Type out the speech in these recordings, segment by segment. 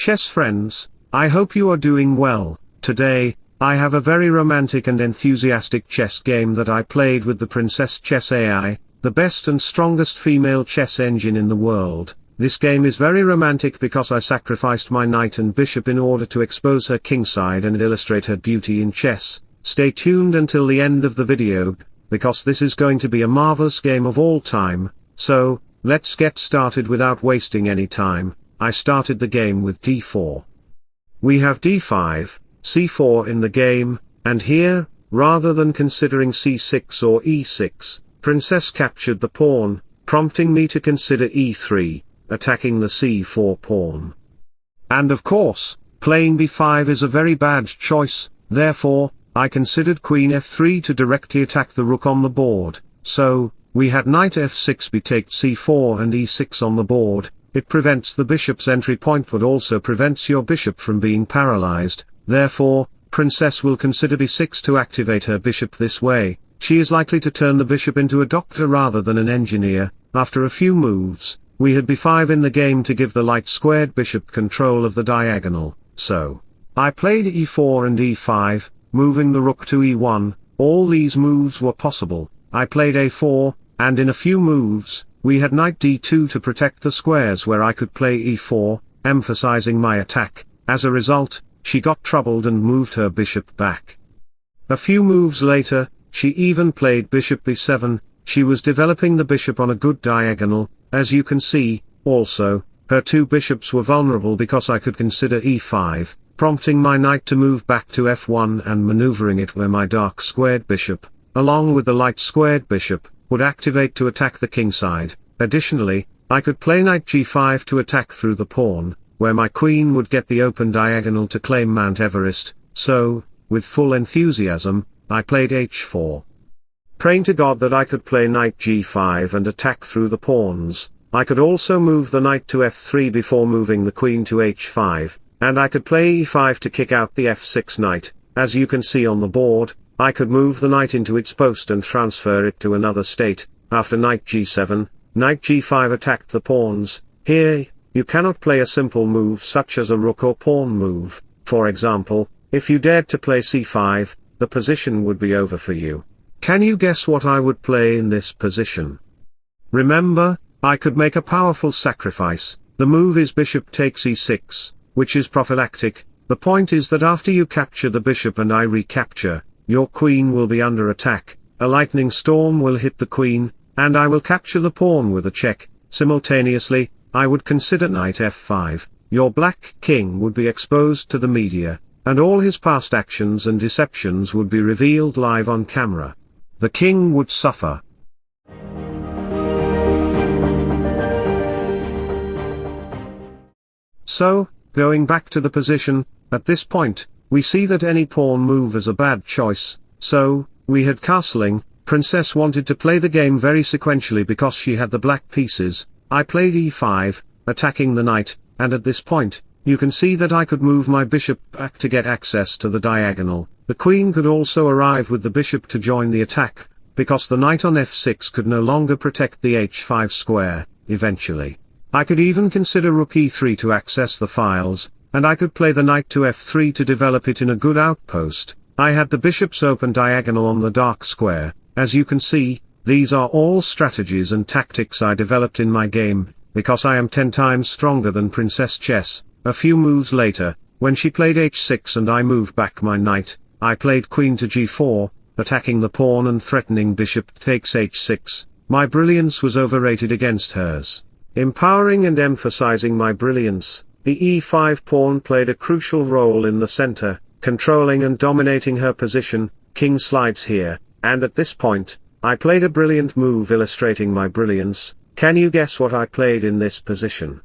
Chess friends, I hope you are doing well. Today, I have a very romantic and enthusiastic chess game that I played with the Princess Chess AI, the best and strongest female chess engine in the world. This game is very romantic because I sacrificed my knight and bishop in order to expose her kingside and illustrate her beauty in chess. Stay tuned until the end of the video, because this is going to be a marvelous game of all time. So, let's get started without wasting any time. I started the game with d4. We have d5, c4 in the game, and here, rather than considering c6 or e6, Princess captured the pawn, prompting me to consider e3, attacking the c4 pawn. And of course, playing b5 is a very bad choice, therefore, I considered queen f3 to directly attack the rook on the board. So, we had knight f6 b takes c4 and e6 on the board. It prevents the bishop's entry point but also prevents your bishop from being paralyzed. Therefore, Princess will consider b6 to activate her bishop this way. She is likely to turn the bishop into a doctor rather than an engineer. After a few moves, we had b5 in the game to give the light-squared bishop control of the diagonal. So, I played e4 and e5, moving the rook to e1. All these moves were possible. I played a4, and in a few moves, we had knight d2 to protect the squares where I could play e4, emphasizing my attack. As a result, she got troubled and moved her bishop back. A few moves later, she even played bishop b7. She was developing the bishop on a good diagonal. As you can see, also, her two bishops were vulnerable because I could consider e5, prompting my knight to move back to f1 and maneuvering it where my dark squared bishop, along with the light squared bishop, would activate to attack the kingside. Additionally, I could play knight g5 to attack through the pawn, where my queen would get the open diagonal to claim Mount Everest. So, with full enthusiasm, I played h4. Praying to God that I could play knight g5 and attack through the pawns. I could also move the knight to f3 before moving the queen to h5, and I could play e5 to kick out the f6 knight. As you can see on the board, I could move the knight into its post and transfer it to another state. After knight g7, knight g5 attacked the pawns. Here, you cannot play a simple move such as a rook or pawn move. For example, if you dared to play c5, the position would be over for you. Can you guess what I would play in this position? Remember, I could make a powerful sacrifice. The move is bishop takes e6, which is prophylactic. The point is that after you capture the bishop and I recapture, your queen will be under attack. A lightning storm will hit the queen, and I will capture the pawn with a check. Simultaneously, I would consider knight f5. Your black king would be exposed to the media, and all his past actions and deceptions would be revealed live on camera. The king would suffer. So, going back to the position, at this point, we see that any pawn move is a bad choice. So, we had castling. Princess wanted to play the game very sequentially because she had the black pieces. I played e5, attacking the knight, and at this point, you can see that I could move my bishop back to get access to the diagonal. The queen could also arrive with the bishop to join the attack, because the knight on f6 could no longer protect the h5 square. Eventually, I could even consider rook e3 to access the files, and I could play the knight to f3 to develop it in a good outpost. I had the bishop's open diagonal on the dark square. As you can see, these are all strategies and tactics I developed in my game, because I am 10 times stronger than Princess Chess. A few moves later, when she played h6 and I moved back my knight, I played queen to g4, attacking the pawn and threatening bishop takes h6. My brilliance was overrated against hers. Empowering and emphasizing my brilliance, the e5 pawn played a crucial role in the center, controlling and dominating her position. King slides here, and at this point, I played a brilliant move illustrating my brilliance. Can you guess what I played in this position?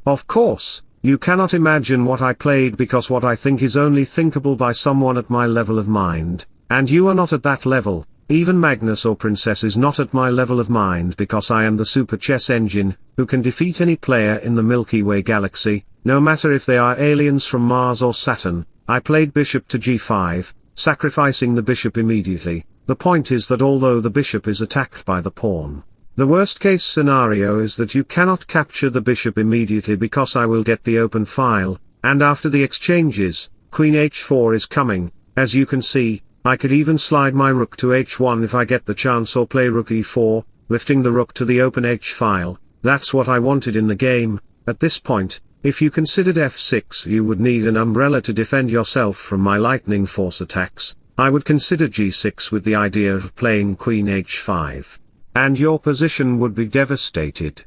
Of course, you cannot imagine what I played because what I think is only thinkable by someone at my level of mind, and you are not at that level. Even Magnus or Princess is not at my level of mind because I am the super chess engine, who can defeat any player in the Milky Way galaxy, no matter if they are aliens from Mars or Saturn. I played bishop to g5, sacrificing the bishop immediately. The point is that although the bishop is attacked by the pawn, the worst case scenario is that you cannot capture the bishop immediately because I will get the open file, and after the exchanges, queen h4 is coming. As you can see, I could even slide my rook to h1 if I get the chance, or play rook e4, lifting the rook to the open h-file. That's what I wanted in the game. At this point, if you considered f6, you would need an umbrella to defend yourself from my lightning force attacks. I would consider g6 with the idea of playing queen h5. And your position would be devastated.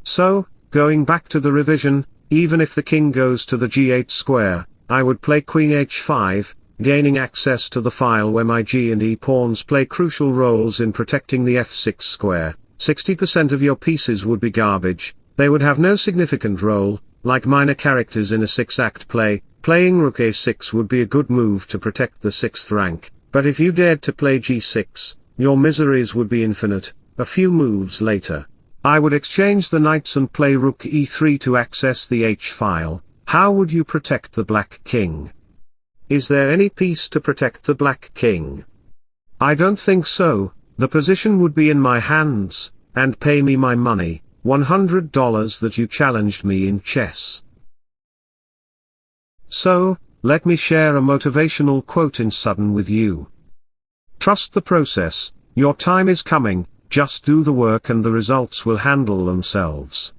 So, going back to the revision, even if the king goes to the g8 square, I would play queen h5, gaining access to the file where my g and e pawns play crucial roles in protecting the f6 square. 60% of your pieces would be garbage, they would have no significant role, like minor characters in a 6-act play. Playing rook a6 would be a good move to protect the 6th rank, but if you dared to play g6, your miseries would be infinite. A few moves later, I would exchange the knights and play rook e3 to access the h-file. How would you protect the black king? Is there any piece to protect the black king? I don't think so. The position would be in my hands, and pay me my money, $100 that you challenged me in chess. So, let me share a motivational quote in sudden with you. Trust the process, your time is coming, just do the work and the results will handle themselves.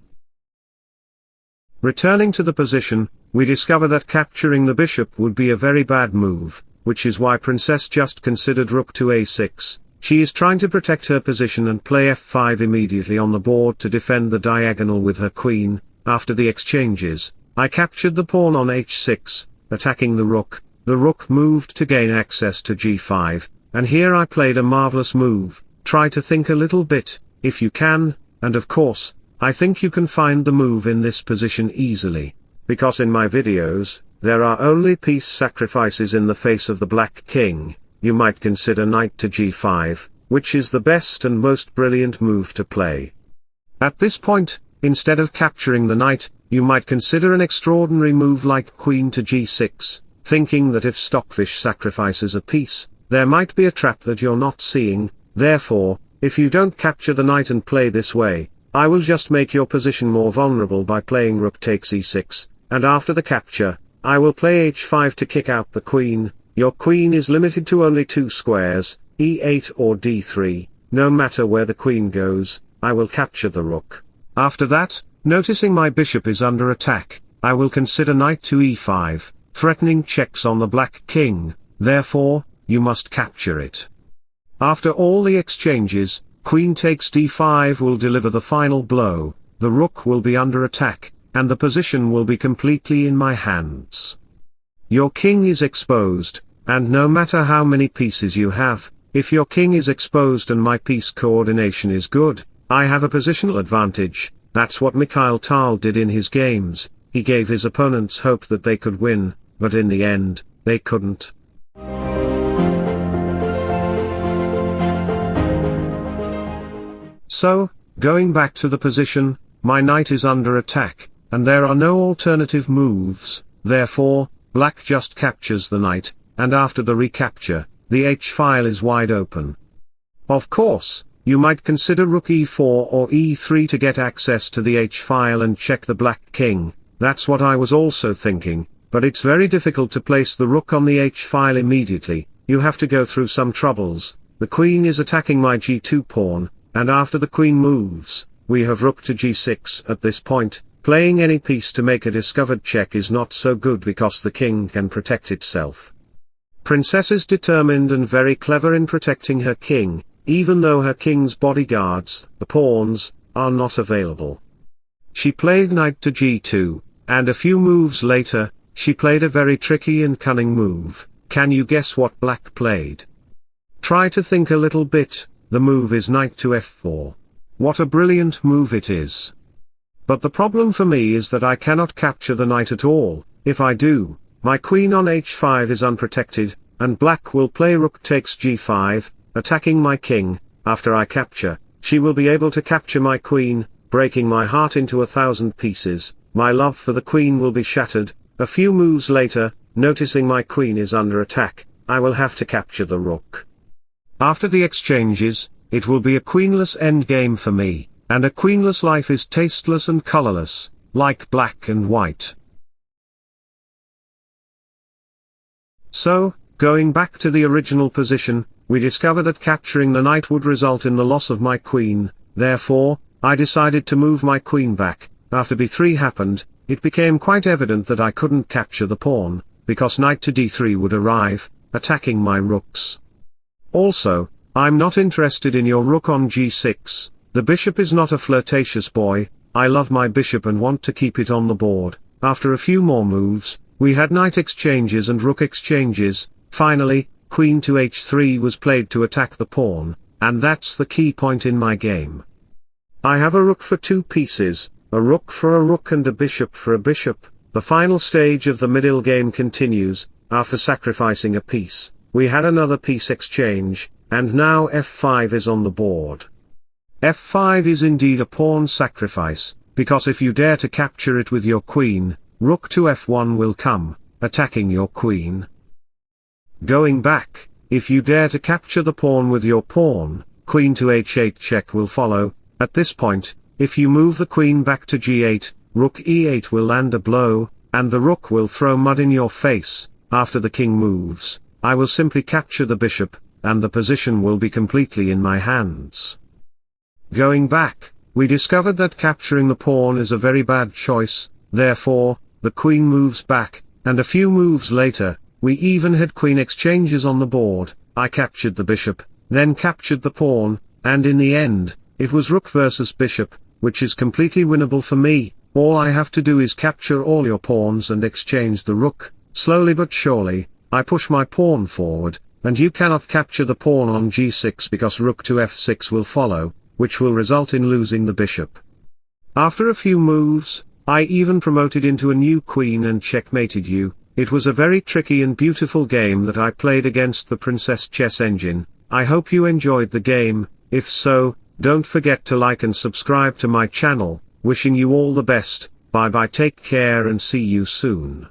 Returning to the position, we discover that capturing the bishop would be a very bad move, which is why Princess just considered rook to a6. She is trying to protect her position and play f5 immediately on the board to defend the diagonal with her queen. After the exchanges, I captured the pawn on h6, attacking the rook. The rook moved to gain access to g5, and here I played a marvelous move. Try to think a little bit, if you can, and of course, I think you can find the move in this position easily, because in my videos, there are only piece sacrifices in the face of the black king. You might consider knight to g5, which is the best and most brilliant move to play. At this point, instead of capturing the knight, you might consider an extraordinary move like queen to g6, thinking that if Stockfish sacrifices a piece, there might be a trap that you're not seeing. Therefore, if you don't capture the knight and play this way, I will just make your position more vulnerable by playing rook takes e6, and after the capture, I will play h5 to kick out the queen. Your queen is limited to only 2 squares, e8 or d3, no matter where the queen goes, I will capture the rook. After that, noticing my bishop is under attack, I will consider knight to e5, threatening checks on the black king. Therefore, you must capture it. After all the exchanges, queen takes d5 will deliver the final blow, the rook will be under attack, and the position will be completely in my hands. Your king is exposed, and no matter how many pieces you have, if your king is exposed and my piece coordination is good, I have a positional advantage. That's what Mikhail Tal did in his games. He gave his opponents hope that they could win, but in the end, they couldn't. So, going back to the position, my knight is under attack, and there are no alternative moves. Therefore, black just captures the knight, and after the recapture, the h-file is wide open. Of course, you might consider rook e4 or e3 to get access to the h-file and check the black king. That's what I was also thinking, but it's very difficult to place the rook on the h-file immediately. You have to go through some troubles. The queen is attacking my g2 pawn, and after the queen moves, we have rook to g6 at this point. Playing any piece to make a discovered check is not so good because the king can protect itself. Princess is determined and very clever in protecting her king, even though her king's bodyguards, the pawns, are not available. She played knight to g2, and a few moves later, she played a very tricky and cunning move. Can you guess what black played? Try to think a little bit. The move is knight to f4. What a brilliant move it is. But the problem for me is that I cannot capture the knight at all. If I do, my queen on h5 is unprotected, and black will play rook takes g5, attacking my king. After I capture, she will be able to capture my queen, breaking my heart into 1,000 pieces. My love for the queen will be shattered. A few moves later, noticing my queen is under attack, I will have to capture the rook. After the exchanges, it will be a queenless endgame for me, and a queenless life is tasteless and colorless, like black and white. So, going back to the original position, we discover that capturing the knight would result in the loss of my queen. Therefore, I decided to move my queen back. After b3 happened, it became quite evident that I couldn't capture the pawn, because knight to d3 would arrive, attacking my rooks. Also, I'm not interested in your rook on g6, the bishop is not a flirtatious boy, I love my bishop and want to keep it on the board. After a few more moves, we had knight exchanges and rook exchanges. Finally, queen to h3 was played to attack the pawn, and that's the key point in my game. I have a rook for 2 pieces, a rook for a rook and a bishop for a bishop. The final stage of the middle game continues. After sacrificing a piece, we had another piece exchange, and now f5 is on the board. f5 is indeed a pawn sacrifice, because if you dare to capture it with your queen, rook to f1 will come, attacking your queen. Going back, if you dare to capture the pawn with your pawn, queen to h8 check will follow. At this point, if you move the queen back to g8, rook e8 will land a blow, and the rook will throw mud in your face. After the king moves, I will simply capture the bishop, and the position will be completely in my hands. Going back, we discovered that capturing the pawn is a very bad choice. Therefore, the queen moves back, and a few moves later, we even had queen exchanges on the board. I captured the bishop, then captured the pawn, and in the end, it was rook versus bishop, which is completely winnable for me. All I have to do is capture all your pawns and exchange the rook. Slowly but surely, I push my pawn forward, and you cannot capture the pawn on g6 because rook to f6 will follow, which will result in losing the bishop. After a few moves, I even promoted into a new queen and checkmated you. It was a very tricky and beautiful game that I played against the Princess Chess Engine. I hope you enjoyed the game. If so, don't forget to like and subscribe to my channel. Wishing you all the best. Bye bye, take care and see you soon.